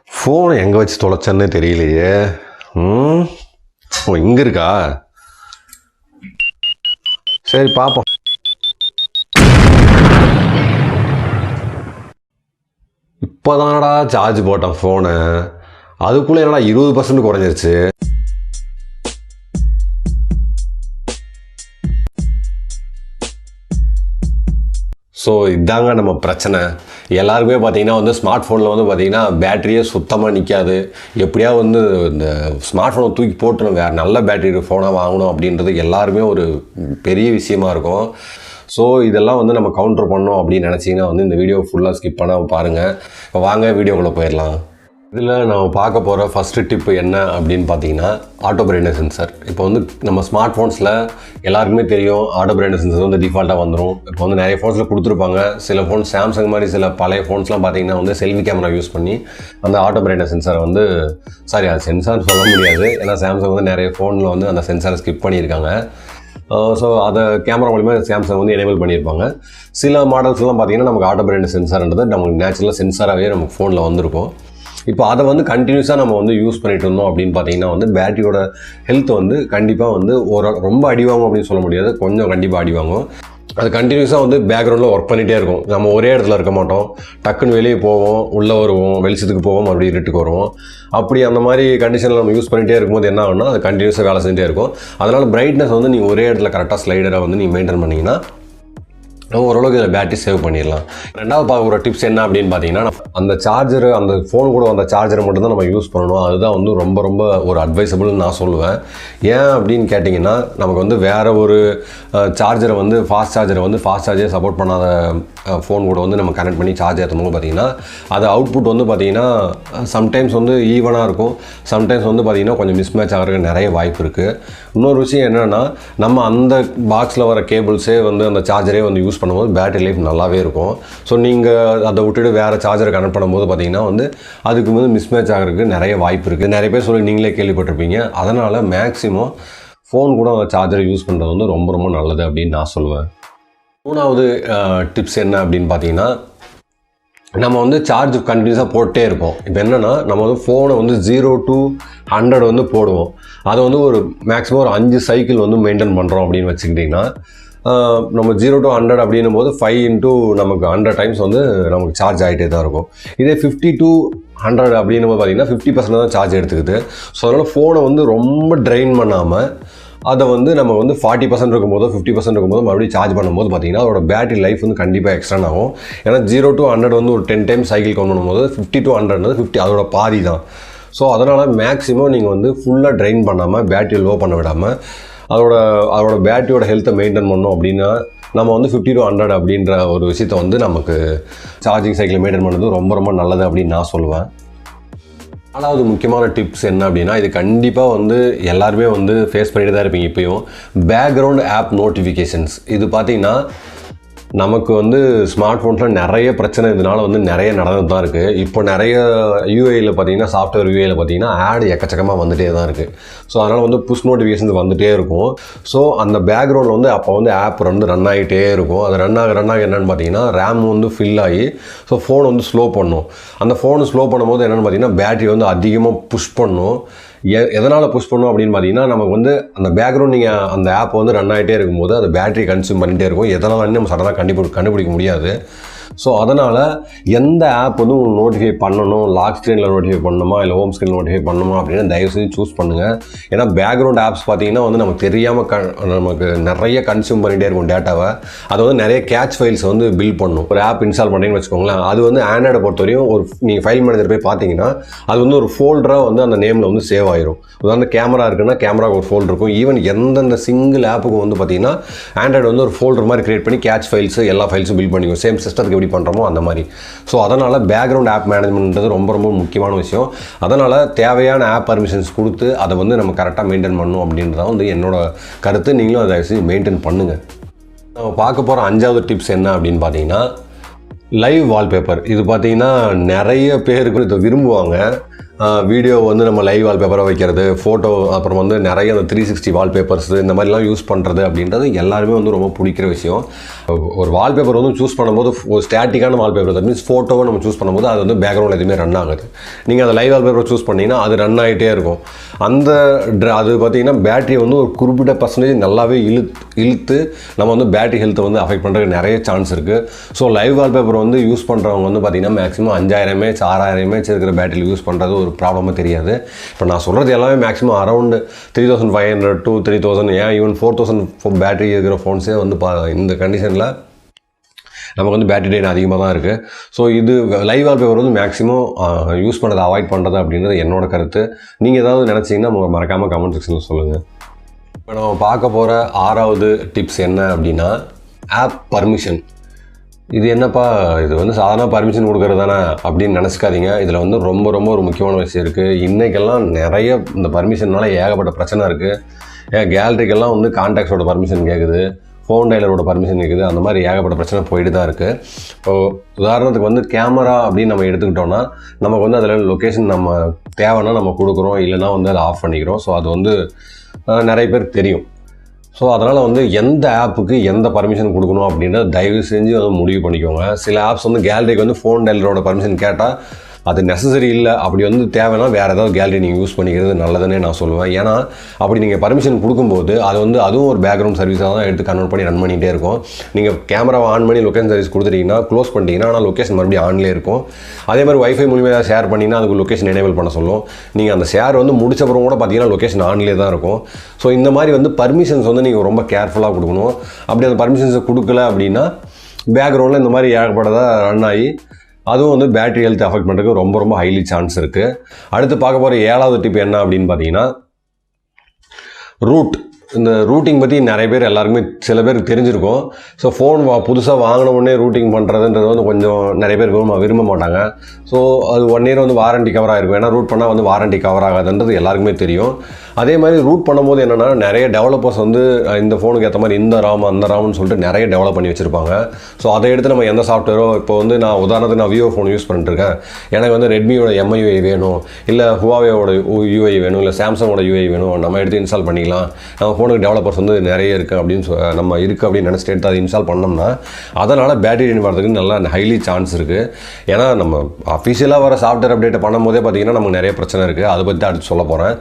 ஃபோனை எங்கே வச்சு தொலைச்சேன்னே தெரியலையே. ஓ இங்கே இருக்கா? சரி பார்ப்போம். இப்போதானடா சார்ஜ் போட்டேன் ஃபோனு, அதுக்குள்ளே என்னடா 20% குறைஞ்சிருச்சு. ஸோ இதாங்க நம்ம பிரச்சனை. எல்லாருக்குமே பார்த்திங்கன்னா வந்து ஸ்மார்ட் ஃபோனில் வந்து பார்த்திங்கன்னா பேட்டரியே சுத்தமாக நிற்காது. எப்படியா வந்து இந்த ஸ்மார்ட் ஃபோனை தூக்கி போட்டு வேறு நல்ல பேட்டரி ஃபோனாக வாங்கணும் அப்படின்றது எல்லாருமே ஒரு பெரிய விஷயமா இருக்கும். ஸோ இதெல்லாம் வந்து நம்ம கவுண்டர் பண்ணோம் அப்படின்னு நினச்சிங்கன்னா வந்து இந்த வீடியோ ஃபுல்லாக ஸ்கிப் பண்ணால் பாருங்கள். இப்போ வாங்க வீடியோக்குள்ளே போயிடலாம். இதில் நம்ம பார்க்க போகிற ஃபஸ்ட்டு டிப்பு என்ன அப்படின்னு பார்த்தீங்கன்னா ஆட்டோ பிரைட்னஸ் சென்சார். இப்போ வந்து நம்ம ஸ்மார்ட் ஃபோன்ஸில் எல்லாருக்குமே தெரியும் ஆட்டோ பிரைட்னஸ் சென்சார் வந்து டிஃபால்ட்டாக வந்துடும். இப்போ வந்து நிறைய ஃபோன்ஸில் கொடுத்துருப்பாங்க. சில ஃபோன் சாம்சங் மாதிரி சில பழைய ஃபோன்ஸ்லாம் பார்த்தீங்கன்னா வந்து செல்ஃபி கேமரா யூஸ் பண்ணி அந்த ஆட்டோ பிரைட்னஸ் சென்சாரை வந்து அது சென்சார்னு சொல்ல முடியாது, ஏன்னா சாம்சங் வந்து நிறைய ஃபோனில் வந்து அந்த சென்சாரை ஸ்கிப் பண்ணியிருக்காங்க. ஸோ அதை கேமரா மூலிமா சாம்சங் வந்து எனேபிள் பண்ணியிருப்பாங்க. சில மாடல்ஸ்லாம் பார்த்தீங்கன்னா நமக்கு ஆட்டோ பிரைட்னஸ் சென்சார்ன்றது நமக்கு நேச்சுரலாக சென்சாராகவே நமக்கு ஃபோனில் வந்திருக்கும். இப்போ அதை வந்து கண்டினியூஸாக நம்ம வந்து யூஸ் பண்ணிட்டு இருந்தோம் அப்படின்னு பார்த்தீங்கன்னா வந்து பேட்டரியோட ஹெல்த் வந்து கண்டிப்பாக வந்து ரொம்ப அடி வாங்கும் அப்படின்னு சொல்ல முடியாது, கொஞ்சம் கண்டிப்பாக அடி வாங்கும். அது கண்டினியூஸாக வந்து பேக்ரவுண்டில் ஒர்க் பண்ணிகிட்டே இருக்கும். நம்ம ஒரே இடத்துல இருக்க மாட்டோம், டக்குன்னு வெளியே போவோம், உள்ளே வருவோம், வெளிச்சத்துக்கு போவோம், மறுபடியும் இருட்டுக்கு வருவோம். அப்படி அந்த மாதிரி கண்டிஷனில் நம்ம யூஸ் பண்ணிகிட்டே இருக்கும்போது என்ன ஆகும்னா அது கண்டினியூஸாக வேலை செஞ்சுட்டே இருக்கும். அதனால் பிரைட்னஸ் வந்து நீங்கள் ஒரே இடத்துல கரெக்டாக ஸ்லைடராக வந்து நீங்கள் மெயின்டைன் பண்ணிங்கன்னா ஓரளவுக்கு இதில் பேட்டரி சேவ் பண்ணிடலாம். ரெண்டாவது பார்க்க ஒரு டிப்ஸ் என்ன அப்படின்னு பார்த்தீங்கன்னா அந்த சார்ஜர், அந்த ஃபோன் கூட அந்த சார்ஜரை மட்டும்தான் நம்ம யூஸ் பண்ணணும். அதுதான் வந்து ரொம்ப ஒரு அட்வைசபிள்னு நான் சொல்லுவேன். ஏன் அப்படின்னு கேட்டிங்கன்னா நமக்கு வந்து வேறு ஒரு சார்ஜரை வந்து ஃபாஸ்ட் சார்ஜரை சப்போர்ட் பண்ணாத ஃபோன் கூட வந்து நம்ம கனெக்ட் பண்ணி சார்ஜ் ஏற்றும்போது பார்த்திங்கன்னா அது அவுட்புட் வந்து பார்த்திங்கன்னா சம்டைம்ஸ் வந்து ஈவனாக இருக்கும், சம்டைம்ஸ் வந்து பார்த்திங்கன்னா கொஞ்சம் மிஸ்மேட்ச் ஆகிறதுக்கு நிறைய வாய்ப்பு இருக்குது. இன்னொரு விஷயம் என்னென்னா நம்ம அந்த பாக்ஸில் வர கேபிள்ஸே வந்து அந்த சார்ஜரே வந்து யூஸ் பண்ணும்போது பேட்டரி லைஃப் நல்லாவே இருக்கும். ஸோ நீங்கள் அதை விட்டுட்டு வேறு சார்ஜரை கனெக்ட் பண்ணும்போது பார்த்திங்கன்னா வந்து அதுக்கு வந்து மிஸ்மேட்ச் ஆகிறதுக்கு நிறைய வாய்ப்பு இருக்குது. நிறைய பேர் சொல்லி நீங்களே கேள்விப்பட்டிருப்பீங்க. அதனால் மேக்ஸிமம் ஃபோன் கூட அந்த சார்ஜரை யூஸ் பண்ணுறது வந்து ரொம்ப நல்லது அப்படின்னு நான் சொல்லுவேன். மூணாவது டிப்ஸ் என்ன அப்படின்னு பார்த்தீங்கன்னா நம்ம வந்து சார்ஜ் கண்டினியூஸாக போட்டே இருப்போம். இப்போ என்னென்னா நம்ம வந்து ஃபோனை வந்து 0 to 100 வந்து போடுவோம். அதை வந்து ஒரு மேக்ஸிமம் ஒரு 5 சைக்கிள் வந்து மெயின்டைன் பண்ணுறோம் அப்படின்னு வச்சுக்கிட்டிங்கன்னா நம்ம 0 to 100 அப்படின்னும் போது 5 into நமக்கு 100 டைம்ஸ் வந்து நமக்கு சார்ஜ் ஆகிட்டே தான் இருக்கும். இதே 50 to 100 அப்படின்னும் போது பார்த்திங்கன்னா 50% தான் சார்ஜ் எடுத்துக்குது. ஸோ அதனால் ஃபோனை வந்து ரொம்ப ட்ரெயின் பண்ணாமல் அதை வந்து நம்ம வந்து 40% இருக்கும்போதோ 50% இருக்கும்போது மறுபடியும் சார்ஜ் பண்ணும்போது பார்த்திங்கன்னா அதோட பேட்டரி லைஃப் வந்து கண்டிப்பாக எக்ஸ்ட்ரான் ஆகும். ஏன்னா 0 to 100 வந்து ஒரு 10 டைம்ஸ் சைக்கிள் கவுண்ட் பண்ணும்போது 50 to 100 50 அதோட பாதி தான். ஸோ அதனால் மேக்ஸிமம் நீங்கள் வந்து ஃபுல்லாக ட்ரெயின் பண்ணாமல் பேட்டரி லோ பண்ண விடாமல் அதோட பேட்டரியோட ஹெல்த்தை மெயின்டைன் பண்ணோம் அப்படின்னா நம்ம வந்து 50 to 100 அப்படின்ற ஒரு விஷயத்தை வந்து நமக்கு சார்ஜிங் சைக்கிளை மெயின்டைன் பண்ணுறது ரொம்ப நல்லது அப்படின்னு நான் சொல்லுவேன். நாலாவது முக்கியமான டிப்ஸ் என்ன அப்படின்னா இது கண்டிப்பாக வந்து எல்லாருமே வந்து ஃபேஸ் பண்ணிட்டு தான் இருப்பீங்க. இப்போயும் பேக்ரவுண்ட் ஆப் நோட்டிஃபிகேஷன்ஸ் இது பார்த்திங்கன்னா நமக்கு வந்து ஸ்மார்ட் ஃபோன்ஸில் நிறைய பிரச்சனை இதனால் வந்து நிறைய நடந்து தான் இருக்குது. இப்போ நிறைய யூஐயில் பார்த்திங்கன்னா சாஃப்ட்வேர் யூஐயில் பார்த்திங்கன்னா ஆட் எக்கச்சக்கமாக வந்துகிட்டே தான் இருக்குது. ஸோ அதனால் வந்து புஷ் நோட்டிஃபிகேஷன்ஸ் வந்துகிட்டே இருக்கும். ஸோ அந்த பேக்ரவுண்டில் வந்து அப்போ வந்து ஆப் வந்து ரன் ஆகிட்டே இருக்கும். அது ரன் ஆக என்னென்னு பார்த்தீங்கன்னா ரேம் வந்து ஃபில் ஆகி ஸோ ஃபோன் வந்து ஸ்லோ பண்ணும். அந்த ஃபோனு ஸ்லோ பண்ணும்போது என்னென்னு பார்த்தீங்கன்னா பேட்டரி வந்து அதிகமாக புஷ் பண்ணும். எதனால் புஷ் பண்ணும் அப்படின்னு பார்த்தீங்கன்னா நமக்கு வந்து அந்த பேக்ரவுண்ட் நீங்கள் அந்த ஆப் வந்து ரன் ஆகிட்டே இருக்கும்போது அது பேட்டரி கன்சியூம் பண்ணிகிட்டே இருக்கும். எதனால் நம்ம சடனாக கண்டுபிடிக்க முடியாது. ஸோ அதனால் எந்த ஆப் வந்து உங்களுக்கு நோட்டிஃபை பண்ணணும், லாக் ஸ்க்ரீனில் நோட்டிஃபை பண்ணணுமா இல்லை ஹோம் ஸ்க்ரீனில் நோட்டிஃபை பண்ணணுமா அப்படின்னு தயவு செஞ்சு சூஸ் பண்ணுங்கள். ஏன்னா பேக்ரவுண்ட் ஆப்ஸ் பார்த்திங்கன்னா வந்து நமக்கு தெரியாமல் நமக்கு நிறைய கன்சியூம் பண்ணிகிட்டே இருக்கும் டேட்டாவை. அது வந்து நிறைய கேட்ச் ஃபைல்ஸ் வந்து பில்ட் பண்ணும். ஒரு ஆப் இன்ஸ்டால் பண்ணுறீங்கன்னு வச்சுக்கோங்களேன், அது வந்து ஆண்ட்ராய்டை பொறுத்தவரையும் ஒரு நீங்கள் ஃபைல் மேனேஜர் போய் பார்த்தீங்கன்னா அது வந்து ஒரு ஃபோல்டராக வந்து அந்த நேமில் வந்து சேவ் ஆயிரும். உதாரணம் கேமரா இருக்குன்னா கேமராவுக்கு ஒரு ஃபோல்டர் இருக்கும். ஈவன் எந்தெந்த சிங்கிள் ஆப்புக்கு வந்து பார்த்திங்கன்னா ஆண்ட்ராய்டு வந்து ஒரு ஃபோல்டர் மாதிரி கிரியேட் பண்ணி கேட்ச் ஃபைல்ஸ் எல்லா ஃபைல்ஸும் பில்ட் பண்ணிக்கும். சேம் சிஸ்டத்துக்கு எப்படி பண்ணுறோமோ அந்த மாதிரி. ஸோ அதனால் பேக்ரவுண்ட் ஆப் மேனேஜ்மெண்ட்ன்றது ரொம்ப முக்கியமான விஷயம். அதனால் தேவையான ஆப் பர்மிஷன்ஸ் கொடுத்து அதை வந்து நம்ம கரெக்டாக மெயின்டைன் பண்ணணும் அப்படின்றதான் வந்து என்னோட கருத்து. நீங்களும் அதை தயவுசெய்து மெயின்டைன் பண்ணுங்கள். நம்ம பார்க்க போகிற 5வது டிப்ஸ் என்ன அப்படின்னு பார்த்தீங்கன்னா லைவ் வால்பேப்பர். இது பார்த்திங்கன்னா நிறைய பேருக்கு இதை விரும்புவாங்க. வீடியோ வந்து நம்ம லைவ் வால்பேப்பராக வைக்கிறது, ஃபோட்டோ, அப்புறம் வந்து நிறைய அந்த 360 வால்பேப்பர்ஸ் இந்த மாதிரிலாம் யூஸ் பண்ணுறது அப்படின்றது எல்லாருமே வந்து ரொம்ப பிடிக்கிற விஷயம். ஒரு வால்பேப்பர் வந்து சூஸ் பண்ணும்போது ஒரு ஸ்டாட்டிக்கான வால்பேப்பர், தட் மீன்ஸ் ஃபோட்டோவை நம்ம சூஸ் பண்ணும்போது அது வந்து பேக்ரவுண்டில் எதுவுமே ரன் ஆகுது. நீங்கள் அந்த லைவ் வால்பேப்பர் சூஸ் பண்ணிங்கன்னா அது ரன் ஆகிட்டே இருக்கும். அது பார்த்திங்கன்னா பேட்டரி வந்து ஒரு குறிப்பிட்ட பர்சன்டேஜ் நல்லாவே இழுத்து நம்ம வந்து பேட்டரி ஹெல்த்தை வந்து அஃபெக்ட் பண்ணுறதுக்கு நிறைய சான்ஸ் இருக்குது. ஸோ லைவ் வால்பேப்பர் வந்து யூஸ் பண்ணுறவங்க வந்து பார்த்திங்கன்னா மேக்ஸிமம் 5000 mAh 6000 mAh இருக்கிற பேட்டரியில் யூஸ் பண்ணுறது ஒரு ப்ராப்ளமாக தெரியாது. இப்போ நான் சொல்கிறது எல்லாமே மேக்ஸிமம் அரௌண்ட் 3500 to 3000, ஏன் ஈவன் 4000 பேட்டரி இருக்கிற ஃபோன்ஸே வந்து இந்த கண்டிஷனில் நமக்கு வந்து பேட்டரி ட்ரெயின் அதிகமாக தான் இருக்குது. ஸோ இது லைவ் வால்பேப்பர் வந்து மேக்ஸிமம் யூஸ் பண்ணுறதை அவாய்ட் பண்ணுறது அப்படின்றது என்னோட கருத்து. நீங்கள் ஏதாவது நினச்சிங்கன்னா மறக்காமல் கமெண்ட் செக்ஷனில் சொல்லுங்கள். இப்போ நம்ம பார்க்க போகிற 6வது டிப்ஸ் என்ன அப்படின்னா ஆப் பர்மிஷன். இது என்னப்பா, இது வந்து சாதாரண பர்மிஷன் கொடுக்குறது தானே அப்படின்னு நினச்சிக்காதீங்க. இதில் வந்து ரொம்ப ரொம்ப ஒரு முக்கியமான விஷயம் இருக்குது. இன்றைக்கெல்லாம் நிறைய இந்த பர்மிஷன்னால ஏகப்பட்ட பிரச்சனை இருக்குது. கேலரிக்கெல்லாம் வந்து கான்டாக்ட்ஸோட பர்மிஷன் கேட்குது, ஃபோன் டைலரோட பர்மிஷன் கேட்குது, அந்த மாதிரி ஏகப்பட்ட பிரச்சனை போயிட்டு தான் இருக்குது. இப்போ உதாரணத்துக்கு வந்து கேமரா அப்படின்னு நம்ம எடுத்துக்கிட்டோன்னா நமக்கு வந்து அதில் லொக்கேஷன் நம்ம தேவைன்னா நம்ம கொடுக்குறோம், இல்லைனா வந்து அதை ஆஃப் பண்ணிக்கிறோம். ஸோ அது வந்து நிறைய பேருக்கு தெரியும். ஸோ அதனால் வந்து எந்த ஆப்புக்கு எந்த பர்மிஷன் கொடுக்கணும் அப்படின்றத தயவு செஞ்சு வந்து முடிவு பண்ணிக்கோங்க. சில ஆப்ஸ் வந்து கேலரிக்கு வந்து ஃபோன் டைலரோட பர்மிஷன் கேட்டால் அது நெசசரி இல்லை. அப்படி வந்து தேவைன்னா வேறு ஏதாவது கேலரி நீங்கள் யூஸ் பண்ணிக்கிறது நல்லதுன்னே நான் சொல்லுவேன். ஏன்னா அப்படி நீங்கள் பர்மிஷன் கொடுக்கும்போது அது வந்து அதுவும் ஒரு பேக்ரவுண்ட் சர்வீஸாக தான் எடுத்து கன்வெர்ட் பண்ணி ரன் பண்ணிகிட்டே இருக்கும். நீங்கள் கேமராவை ஆன் பண்ணி லொக்கேஷன் சர்வீஸ் கொடுத்துட்டீங்கன்னா க்ளோஸ் பண்ணிட்டீங்கன்னா ஆனால் லொக்கேஷன் மறுபடியும் ஆன்லேயே இருக்கும். அதே மாதிரி வைஃபை மூலியமாக ஷேர் பண்ணிங்கன்னா அதுக்கு லொக்கேஷன் எனேபிள் பண்ண சொல்லும். நீங்கள் அந்த ஷேர் வந்து முடிச்சப்பறம் கூட பார்த்தீங்கன்னா லொக்கேஷன் ஆன்லேயே தான் இருக்கும். ஸோ இந்த மாதிரி வந்து பர்மிஷன்ஸ் வந்து நீங்கள் ரொம்ப கேர்ஃபுல்லாக கொடுக்கணும். அப்படி அந்த பர்மிஷன்ஸை கொடுக்கல அப்படின்னா பேக்ரவுண்டில் இந்த மாதிரி ஏகப்பட்டதாக ரன் ஆகி அதுவும் வந்து பேட்டரி ஹெல்த் அஃபெக்ட் பண்ணுறதுக்கு ரொம்ப ரொம்ப ஹைலி சான்ஸ் இருக்குது. அடுத்து பார்க்க போகிற 7வது டிப் என்ன அப்படின்னு பார்த்தீங்கன்னா ரூட். இந்த ரூட்டிங் பற்றி நிறைய பேர் எல்லாருக்குமே சில பேருக்கு தெரிஞ்சிருக்கும். ஸோ ஃபோன் புதுசாக வாங்கின உடனே ரூட்டிங் பண்ணுறதுன்றது வந்து கொஞ்சம் நிறைய பேர் விரும்ப மாட்டாங்க. ஸோ அது 1 year வந்து வாரண்டி கவர் ஆகிருக்கும். ஏன்னா ரூட் பண்ணால் வந்து வாரண்டி கவர் ஆகாதுன்றது எல்லாருக்குமே தெரியும். அதே மாதிரி ரூட் பண்ணும்போது என்னென்னா நிறைய டெவலப்பர்ஸ் வந்து இந்த ஃபோனுக்கு ஏற்ற மாதிரி இந்த ராம் அந்த ராம்னு சொல்லிட்டு நிறைய டெவலப் பண்ணி வச்சுருப்பாங்க. ஸோ அதை எடுத்து நம்ம எந்த சாஃப்ட்வேரோ, இப்போ வந்து நான் உதாரணத்துக்கு நான் விவோ ஃபோன் யூஸ் பண்ணிட்டுருக்கேன், எனக்கு வந்து ரெட்மியோட MIUI வேணும், இல்லை ஹுவாவேயோட UI வேணும், இல்லை சாம்சங்கோட UI வேணும், நம்ம எடுத்து இன்ஸ்டால் பண்ணிக்கலாம். நம்ம ஃபோனுக்கு டெவலப்பர்ஸ் வந்து நிறைய இருக்குது அப்படின்னு நம்ம இருக்குது அப்படின்னு நினச்சிட்டு எடுத்து அதை இன்ஸ்டால் பண்ணோம்னா அதனால் பேட்டரி ட்ரெயின் வரதுக்கு நல்லா ஹைலி சான்ஸ் இருக்குது. ஏன்னா நம்ம அஃபிஷியலாக வர சாஃப்ட்வேர் அப்டேட்டை பண்ணும்போதே பார்த்திங்கன்னா நமக்கு நிறைய பிரச்சனை இருக்குது. அதை பற்றி தான் அடுத்து சொல்ல போகிறேன்.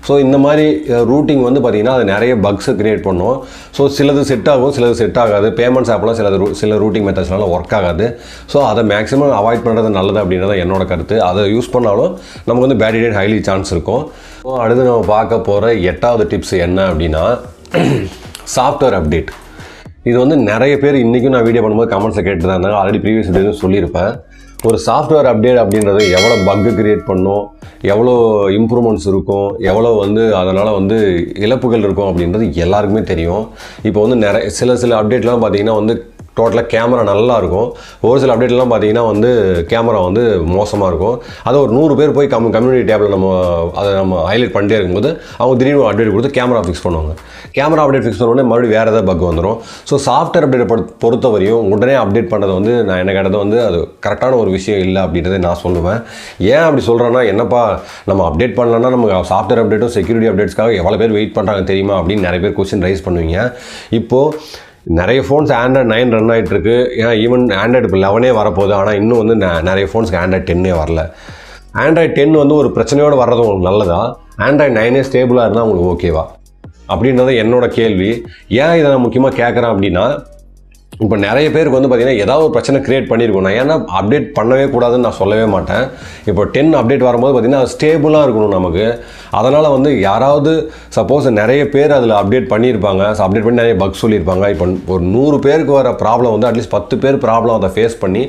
ஸோ இந்த மாதிரி ரூட்டிங் வந்து பார்த்திங்கன்னா அது நிறைய பக்ஸை க்ரியேட் பண்ணும். ஸோ சிலது செட் ஆகும், சிலது செட் ஆகாது. பேமெண்ட்ஸ் ஆப்லாம் சில ரூட்டிங் மெத்தட்ஸ்னால ஒர்க் ஆகாது. ஸோ அதை மேக்ஸிமம் அவாய்ட் பண்ணுறது நல்லது அப்படின்றத என்னோட கருத்து. அதை யூஸ் பண்ணாலும் நமக்கு வந்து பேட்டரி ட்ரெயின் ஹைலி சான்ஸ் இருக்கும். ஸோ அடுத்து நம்ம பார்க்க போகிற 8வது டிப்ஸ் என்ன அப்படின்னா சாஃப்ட்வேர் அப்டேட். இது வந்து நிறைய பேர் இன்றைக்கும் நான் வீடியோ பண்ணும்போது கமெண்ட்ஸை கேட்டு தான் இருந்தாங்க. ஆல்ரெடி ப்ரீவியஸ் வீடியோவும் சொல்லியிருப்பேன். ஒரு சாஃப்ட்வேர் அப்டேட் அப்படின்றது எவ்வளோ பக்கு க்ரியேட் பண்ணும், எவ்வளோ இம்ப்ரூவ்மெண்ட்ஸ் இருக்கும், எவ்வளோ வந்து அதனால் வந்து இழப்புகள் இருக்கும் அப்படின்றது எல்லாருக்குமே தெரியும். இப்போ வந்து சில அப்டேட்லாம் பார்த்திங்கன்னா வந்து டோட்டலாக கேமரா நல்லா இருக்கும். ஒரு சில அப்டேட்லாம் பார்த்தீங்கன்னா வந்து கேமரா வந்து மோசமாக இருக்கும். அதை ஒரு 100 பேர் போய் கம்யூனிட்டி டேபில் நம்ம ஹைலைட் பண்ணிட்டே இருக்கும்போது அவங்க திடீர்னு அப்டேட் கொடுத்து கேமரா ஃபிக்ஸ் பண்ணுவாங்க. கேமரா அப்டேட் ஃபிக்ஸ் பண்ண உடனே மறுபடியும் வேறு ஏதாவது பக் வந்துடும். ஸோ சாஃப்ட்வேர் அப்டேட் பொறுத்தவரையும் உடனே அப்டேட் பண்ணுறது வந்து நான் என்ன கேட்டது வந்து அது கரெக்டான ஒரு விஷயம் இல்லை அப்படின்றத நான் சொல்லுவேன். ஏன் அப்படி சொல்கிறேன்னா, என்னப்பா நம்ம அப்டேட் பண்ணலன்னா நமக்கு சாஃப்ட்வேர் அப்டேட்டும் செக்யூரிட்டி அப்டேட்ஸ்க்காக எவ்வளோ பேர் வெயிட் பண்ணுறாங்க தெரியுமா அப்படின்னு நிறைய பேர் கொஸ்டின் ரைஸ் பண்ணுவீங்க. இப்போது நிறைய ஃபோன்ஸ் Android 9 ரன் ஆகிட்டுருக்கு. ஏன் ஈவன் Android இப்போ 11 வரப்போகுது. ஆனால் இன்னும் வந்து நிறைய ஃபோன்ஸ்க்கு Android 10 வரல. Android 10 வந்து ஒரு பிரச்சனையோடு வர்றது உங்களுக்கு நல்லதா, Android 9 ஸ்டேபிளாக இருந்தால் உங்களுக்கு ஓகேவா அப்படின்றது என்னோட கேள்வி. ஏன் இதை நான் முக்கியமாக கேட்குறேன் அப்படின்னா, இப்போ நிறைய பேருக்கு வந்து பார்த்திங்கன்னா ஏதாவது ஒரு பிரச்சனை க்ரியேட் பண்ணியிருக்கோம். நான் ஏன்னா அப்டேட் பண்ணவே கூடாதுன்னு நான் சொல்லவே மாட்டேன். இப்போ 10 அப்டேட் வரும்போது பார்த்திங்கன்னா அது ஸ்டேபிளாக இருக்கணும் நமக்கு. அதனால் வந்து யாராவது சப்போஸ் நிறைய பேர் அதில் அப்டேட் பண்ணியிருப்பாங்க, அப்டேட் பண்ணி நிறைய பக் சொல்லியிருப்பாங்க. இப்போ ஒரு 100 பேருக்கு வர ப்ராப்ளம் வந்து அட்லீஸ்ட் 10 பேர் ப்ராப்ளம் அதை ஃபேஸ் பண்ணி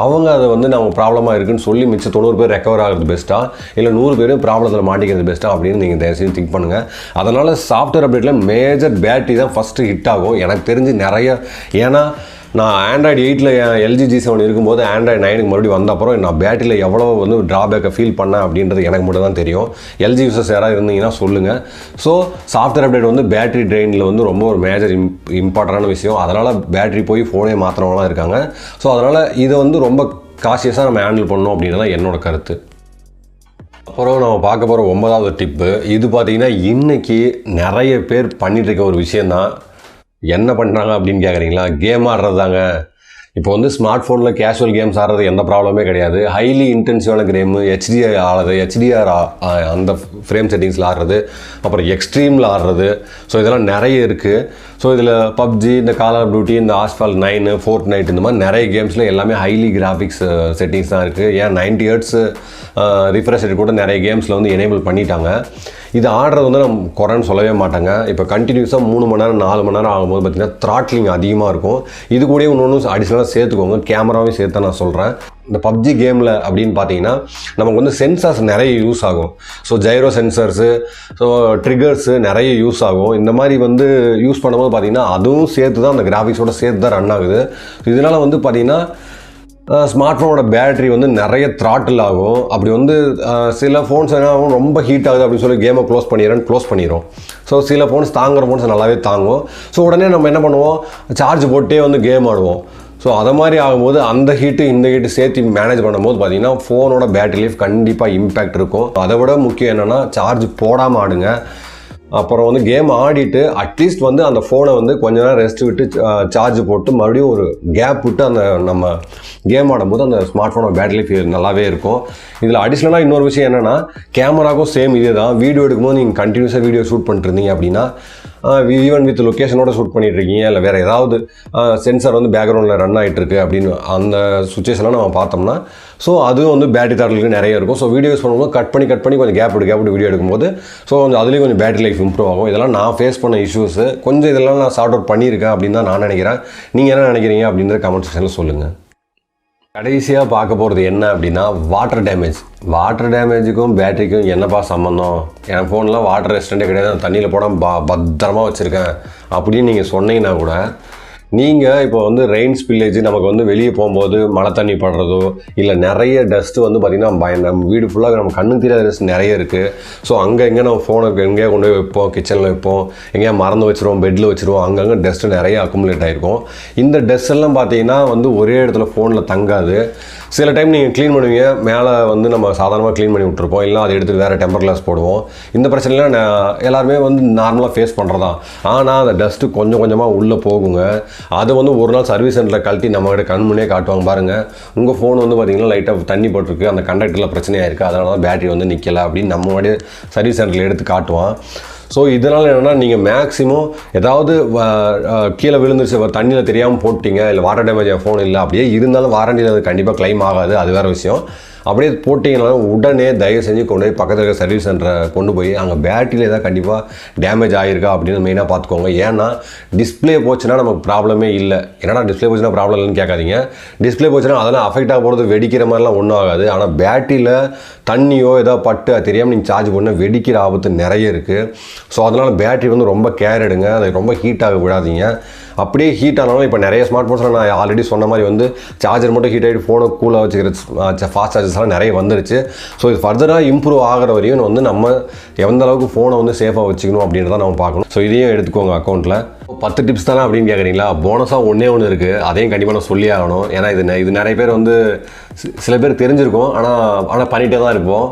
அவங்க அதை வந்து நம்ம ப்ராப்ளமாக இருக்குன்னு சொல்லி மிச்சம் 90 பேர் ரெக்கவர் ஆகிறது பெஸ்ட்டாக, இல்லை 100 பேரும் ப்ராப்ளத்தில் மாட்டிக்கிறது பெஸ்ட்டாக அப்படின்னு நீங்கள் தயவுசெய்து திங்க் பண்ணுங்கள். அதனால் சாஃப்ட்வேர் அப்டேட்டில் மேஜர் பேட்டரி தான் ஃபஸ்ட்டு ஹிட் ஆகும் எனக்கு தெரிஞ்சு நிறைய. ஏன்னா நான் Android 8ல் LG G7 இருக்கும்போது Android 9க்கு மறுபடியும் வந்த அப்புறம் நான் பேட்டரியில் எவ்வளோ வந்து ட்ராபேக்கை ஃபீல் பண்ணேன் அப்படின்றது எனக்கு மட்டும் தான் தெரியும். LG யூசர்ஸ் யாராவது இருந்தீங்கன்னா சொல்லுங்கள். ஸோ சாஃப்ட்வேர் அப்டேட் வந்து பேட்டரி ட்ரெயினில் வந்து ரொம்ப ஒரு மேஜர் இம்பார்ட்டண்டான விஷயம். அதனால் பேட்டரி போய் ஃபோனே மாத்திரவங்களாம் இருக்காங்க. ஸோ அதனால் இதை வந்து ரொம்ப காஷியஸாக நம்ம ஹேண்டில் பண்ணணும் அப்படின்றதான் என்னோட கருத்து. அப்புறம் நம்ம பார்க்க போகிற 9வது டிப்பு, இது பார்த்திங்கன்னா இன்றைக்கி நிறைய பேர் பண்ணிகிட்ருக்க ஒரு விஷயந்தான். என்ன பண்ணுறாங்க அப்படின்னு கேட்குறீங்களா? கேம் ஆடுறது தாங்க. இப்போ வந்து ஸ்மார்ட் ஃபோனில் கேஷுவல் கேம்ஸ் ஆடுறது எந்த ப்ராப்ளமே கிடையாது. ஹைலி இன்டென்சிவான கேமு, ஹெச்டிஆர் ஆடுறது, ஹெச்டிஆர் அந்த ஃப்ரேம் செட்டிங்ஸில் ஆடுறது, அப்புறம் எக்ஸ்ட்ரீமில் ஆடுறது. ஸோ இதெல்லாம் நிறைய இருக்குது. ஸோ இதில் பப்ஜி, இந்த கால் ஆஃப் டியூட்டி, இந்த ஆஸ்பால் 9, ஃபோர்ட்நைட், இந்த மாதிரி நிறைய கேம்ஸில் எல்லாமே ஹைலி கிராஃபிக்ஸ் செட்டிங்ஸ் தான் இருக்குது. ஏன் 90 Hz ரிஃப்ரெஷ் ரேட் கூட நிறைய கேம்ஸில் வந்து எனேபிள் பண்ணிட்டாங்க. இது ஆடுறது வந்து நம்ம குறைன்னு சொல்லவே மாட்டாங்க. இப்போ கண்டினியூஸாக 3 மணி நேரம் 4 மணி நேரம் ஆகும்போது பார்த்திங்கன்னா த்ராட்லிங் அதிகமாக இருக்கும். இது கூட இன்னொன்று அடிஷ்னலாக சேர்த்துக்கோங்க, கேமராவையும் சேர்த்து நான் சொல்கிறேன். இந்த பப்ஜி கேமில் அப்படின்னு பார்த்தீங்கன்னா நமக்கு வந்து சென்சார்ஸ் நிறைய யூஸ் ஆகும். ஸோ ஜைரோ சென்சர்ஸு, ஸோ ட்ரிகர்ஸு நிறைய யூஸ் ஆகும். இந்த மாதிரி வந்து யூஸ் பண்ணும்போது பார்த்திங்கன்னா அதுவும் சேர்த்து தான் அந்த கிராஃபிக்ஸோட சேர்த்து தான் ரன் ஆகுது. இதனால் வந்து பார்த்திங்கன்னா ஸ்மார்ட் ஃபோனோட பேட்டரி வந்து நிறைய த்ராட்டில் ஆகும். அப்படி வந்து சில ஃபோன்ஸ் என்ன ஆகும், ரொம்ப ஹீட் ஆகுது அப்படின்னு சொல்லி கேமை க்ளோஸ் பண்ணிடும். ஸோ சில ஃபோன்ஸ் தாங்குகிற ஃபோன்ஸ் நல்லாவே தாங்கும். ஸோ உடனே நம்ம என்ன பண்ணுவோம், சார்ஜ் போட்டே வந்து கேம் ஆடுவோம். ஸோ அதை மாதிரி ஆகும்போது அந்த ஹீட்டு இந்த ஹீட்டு சேர்த்து மேனேஜ் பண்ணும்போது பார்த்திங்கன்னா ஃபோனோட பேட்டரி லைஃப் கண்டிப்பாக இம்பேக்ட் இருக்கும். அதை விட முக்கியம் என்னென்னா சார்ஜ் போடாமல் ஆடுங்க. அப்புறம் வந்து கேம் ஆடிட்டு அட்லீஸ்ட் வந்து அந்த ஃபோனை வந்து கொஞ்ச நேரம் ரெஸ்ட் விட்டு சார்ஜ் போட்டு மறுபடியும் ஒரு கேப் விட்டு அந்த நம்ம கேம் ஆடும்போது அந்த ஸ்மார்ட் ஃபோனோட பேட்டரி லைஃப் நல்லாவே இருக்கும். இதில் அடிஷ்னலாக இன்னொரு விஷயம் என்னென்னா, கேமராக்கும் சேம் இதே தான். வீடியோ எடுக்கும்போது நீங்கள் கண்டினியூஸாக வீடியோ ஷூட் பண்ணிட்டுருந்தீங்க அப்படின்னா, ஈவன் வித் லொக்கேஷனோட ஷூட் பண்ணிட்டுருக்கீங்க, இல்லை வேறு ஏதாவது சென்சார் வந்து பேக்ரவுண்டில் ரன் ஆகிட்டுருக்கு அப்படின்னு அந்த சுச்சுவேஷன்லாம் நம்ம பார்த்தோம்னா, ஸோ அதுவும் வந்து பேட்டரி தாட்டலுக்கு நிறைய இருக்கும். ஸோ வீடியோஸ் பண்ணும்போது கட் பண்ணி கொஞ்சம் கேப் விட்டு வீடியோ எடுக்கும்போது ஸோ கொஞ்சம் அதுலேயும் கொஞ்சம் பேட்டரி லைஃப் இம்ப்ரூவ் ஆகும். இதெல்லாம் நான் ஃபேஸ் பண்ண இஷ்யூஸு. கொஞ்சம் இதெல்லாம் நான் சார்ட் அவுட் பண்ணியிருக்கேன் அப்படின்னு தான் நான் நினைக்கிறேன். நீங்கள் என்ன நினைக்கிறீங்க அப்படின்ற கமெண்ட் செக்ஷனில் சொல்லுங்கள். கடைசியாக பார்க்க போகிறது என்ன அப்படின்னா, வாட்டர் டேமேஜுக்கும் பேட்டரிக்கும் என்னப்பா சம்மந்தம்? என் ஃபோனில் வாட்டர் ரெசிஸ்டண்ட்டே கிடையாது, நான் தண்ணியில் போடாமல் பத்திரமா வச்சுருக்கேன் அப்படின்னு நீங்கள் சொன்னீங்கன்னா கூட, நீங்கள் இப்போ வந்து ரெயின் ஸ்பில்லேஜ் நமக்கு வந்து வெளியே போகும்போது மழை தண்ணி படுறதோ இல்லை நிறைய டஸ்ட்டு வந்து பார்த்திங்கன்னா நம்ம வீடு ஃபுல்லாக நம்ம கண்ணுக்கு தெரியாத டஸ்ட் நிறைய இருக்குது. ஸோ அங்கே எங்கே நம்ம ஃபோனை எங்கேயா கொண்டு போய் வைப்போம், கிச்சனில் வைப்போம், எங்கேயா மறந்து வச்சுருவோம், பெட்டில் வச்சுருவோம், அங்கங்கே டஸ்ட்டு நிறைய அக்குமுலேட் ஆகிருக்கும். இந்த டஸ்ட் எல்லாம் பார்த்தீங்கன்னா வந்து ஒரே இடத்துல ஃபோனில் தங்காது. சில டைம் நீங்கள் க்ளீன் பண்ணுவீங்க, மேலே வந்து நம்ம சாதாரணமாக க்ளீன் பண்ணி விட்ருப்போம், இல்லை அதை எடுத்து வேறு டெம்பர் கிளாஸ் போடுவோம். இந்த பிரச்சனைலாம் எல்லாருமே வந்து நார்மலாக ஃபேஸ் பண்ணுறதான். ஆனால் அந்த டஸ்ட்டு கொஞ்சம் கொஞ்சமாக உள்ளே போகுங்க. அதை வந்து ஒரு நாள் சர்வீஸ் சென்டரில் கழட்டி நம்மகிட்ட கண் முன்னே காட்டுவாங்க. பாருங்கள், உங்கள் ஃபோன் வந்து பார்த்திங்கன்னா லைட்டாக தண்ணி போட்டிருக்கு, அந்த கண்டக்டரில் பிரச்சனையாக இருக்குது, அதனால தான் பேட்டரி வந்து நிற்கலை அப்படின்னு நம்ம முன்னாடியே சர்வீஸ் சென்டரில் எடுத்து காட்டுவான். ஸோ இதனால் என்னென்னா, நீங்கள் மேக்ஸிமம் ஏதாவது கீழே விழுந்துருச்சு, தண்ணியில் தெரியாமல் போட்டிங்க, இல்லை வாட்டர் டேமேஜ் என் ஃபோன் இல்லை அப்படியே இருந்தாலும் வாரண்டியில் அது கண்டிப்பாக கிளைம் ஆகாது, அது வேறு விஷயம். அப்படியே போட்டிங்கனாலும் உடனே தயவு செஞ்சு கொண்டு போய் பக்கத்தில் இருக்க சர்வீஸ் சென்டரை கொண்டு போய் அங்கே பேட்டரியில் ஏதாவது கண்டிப்பாக டேமேஜ் ஆகிருக்கா அப்படின்னு மெயினாக பார்த்துக்கோங்க. ஏன்னா டிஸ்பிளே போச்சுன்னா நமக்கு ப்ராப்ளமே இல்லை. ஏன்னா டிஸ்பிளே போச்சுன்னா ப்ராப்ளம் இல்லைன்னு கேட்காதீங்க. டிஸ்பிளே போச்சுன்னா அதெல்லாம் அஃபெக்ட் ஆக போகிறது வெடிக்கிற மாதிரிலாம் ஒன்றும் ஆகாது. ஆனால் பேட்டரியில் தண்ணியோ ஏதோ பட்டு அது தெரியாமல் நீங்கள் சார்ஜ் பண்ண வெடிக்கிற ஆபத்து நிறைய இருக்குது. ஸோ அதனால் பேட்டரி வந்து ரொம்ப கேர் எடுங்க, அதை ரொம்ப ஹீட் ஆக விடாதீங்க. அப்படியே ஹீட் ஆனாலும் இப்போ நிறைய ஸ்மார்ட் ஃபோன்ஸில் நான் ஆல்ரெடி சொன்ன மாதிரி வந்து சார்ஜர் மட்டும் ஹீட் ஆகிட்டு ஃபோனை கூலாக வச்சுக்கிற ஃபாஸ்ட் சார்ஜஸ்லாம் நிறைய வந்துருச்சு. ஸோ இது ஃபர்தராக இம்ப்ரூவ் ஆகிற வரையும் வந்து நம்ம எந்த அளவுக்கு ஃபோனை வந்து சேஃபாக வச்சுக்கணும் அப்படின்றத நம்ம பார்க்கணும். ஸோ இதையும் எடுத்துக்கோங்க அக்கௌண்ட்டில். 10 டிப்ஸ் தானே அப்படின்னு கேட்குறீங்களா? போனஸாக ஒன்றே இருக்குது, அதையும் கண்டிப்பாக நான் சொல்லி ஆகணும். ஏன்னா இது நிறைய பேர் வந்து சில பேர் தெரிஞ்சிருக்கும், ஆனால் பண்ணிகிட்டே தான் இருப்போம்.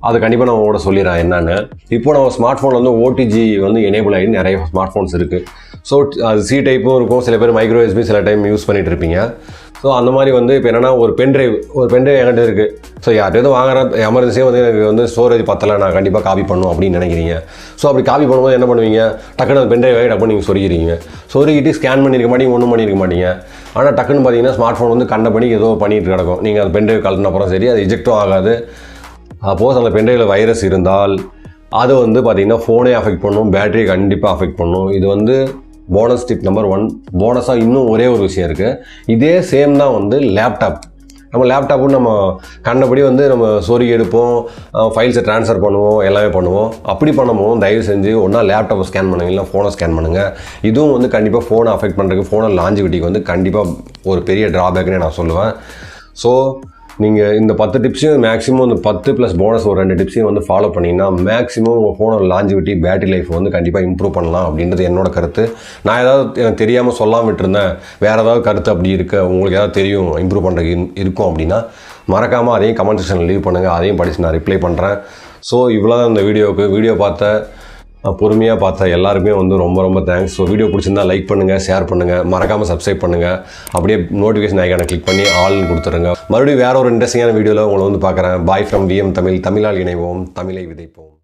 அது கண்டிப்பாக நான் உங்களோட சொல்லிடுறேன் என்னென்னு. இப்போ நம்ம ஸ்மார்ட் ஃபோனில் வந்து ஓடிஜி வந்து எனேபிள் ஆகி நிறைய ஸ்மார்ட் ஃபோன்ஸ் இருக்குது. ஸோ அது சி டைப்பும் இருக்கும், சில பேர் மைக்ரோ எஸ்பி சில டைம் யூஸ் பண்ணிகிட்டு இருப்பீங்க. ஸோ அந்த மாதிரி வந்து இப்போ என்னென்னா, ஒரு பென்ட்ரைவ் என்கிட்ட இருக்குது. ஸோ யார்கிட்ட வாங்குற எமர்ஜென்சியாக வந்து எனக்கு வந்து ஸ்டோரேஜ் பத்தலை, நான் கண்டிப்பாக காப்பி பண்ணணும் அப்படின்னு நினைக்கிறீங்க. ஸோ அப்படி காப்பி பண்ணும்போது என்ன பண்ணுவீங்க, டக்குன்னு அந்த பென்ட்ரைவ் ஆகி டக்குன்னு நீங்கள் சொருகிறீங்க. சொருகிட்டு ஸ்கேன் பண்ணியிருக்க மாட்டீங்க, ஒன்றும் பண்ணியிருக்க மாட்டீங்க. ஆனால் டக்குன்னு பார்த்தீங்கன்னா ஸ்மார்ட் ஃபோன் வந்து கண்ட பண்ணி ஏதோ பண்ணிட்டு கிடக்கும். நீங்கள் அந்த பென்ட்ரைவ் கலட்டின அப்புறம் சரி, அது இஜெக்டும் ஆகாது. சப்போஸ் அந்த பென்ட்ரைவில் வைரஸ் இருந்தால் அது வந்து பார்த்திங்கன்னா ஃபோனே அஃபெக்ட் பண்ணும், பேட்டரியை கண்டிப்பாக அஃபெக்ட் பண்ணும். இது வந்து போனஸ் டிப் நம்பர் 1. போனஸாக இன்னும் ஒரே ஒரு விஷயம் இருக்குது. இதே சேம் தான் வந்து லேப்டாப். நம்ம லேப்டாப்பும் நம்ம கண்டபடி வந்து நம்ம சொருகி எடுப்போம், ஃபைல்ஸை ட்ரான்ஸ்ஃபர் பண்ணுவோம், எல்லாமே பண்ணுவோம். அப்படி பண்ணும்போது தயவு செஞ்சு ஒன்றா லேப்டாப்பை ஸ்கேன் பண்ணுங்க, இல்லை ஃபோனை ஸ்கேன் பண்ணுங்கள். இதுவும் வந்து கண்டிப்பாக ஃபோனை அஃபெக்ட் பண்ணுறதுக்கு, ஃபோனை லாஞ்சிவிட்டிக்கு வந்து கண்டிப்பாக ஒரு பெரிய ட்ராபேக்னே நான் சொல்லுவேன். ஸோ நீங்கள் இந்த 10 டிப்ஸையும் மேக்ஸிமம் இந்த 10 ப்ளஸ் போனஸ் ஒரு 2 டிப்ஸையும் வந்து ஃபாலோ பண்ணிங்கன்னா மேக்ஸிமம் உங்கள் ஃபோனோட லாஞ்சிவிட்டி, பேட்டரி லைஃப் வந்து கண்டிப்பாக இம்ப்ரூவ் பண்ணலாம் அப்படின்றது என்னோட கருத்து. நான் ஏதாவது எனக்கு தெரியாமல் சொல்லாமல் விட்டுருந்தேன், வேறு ஏதாவது கருத்து அப்படி இருக்க உங்களுக்கு ஏதாவது தெரியும் இம்ப்ரூவ் பண்ணுறதுக்கு இருக்கும் அப்படின்னா மறக்காமல் அதையும் கமெண்ட் செக்ஷனில் லீவ் பண்ணுங்கள், அதையும் படித்து நான் ரிப்ளை பண்ணுறேன். ஸோ இவ்வளோ தான் இந்த வீடியோ பொறுமையாக பார்த்த எல்லாருமே வந்து ரொம்ப ரொம்ப தேங்க்ஸ். ஸோ வீடியோ பிடிச்சிருந்தா லைக் பண்ணுங்கள், ஷேர் பண்ணுங்கள், மறக்காமல் சப்ஸ்கிரைப் பண்ணுங்கள். அப்படியே நோட்டிஃபிகேஷன் ஐக்கானை கிளிக் பண்ணி ஆல்னு கொடுத்துருங்க. மறுபடியும் வேற ஒரு இன்ட்ரெஸ்டிங்கான வீடியோவில் உங்களை வந்து பார்க்குறேன். Bye from VM Tamil. தமிழால் இணைவோம், தமிழை விதைப்போம்.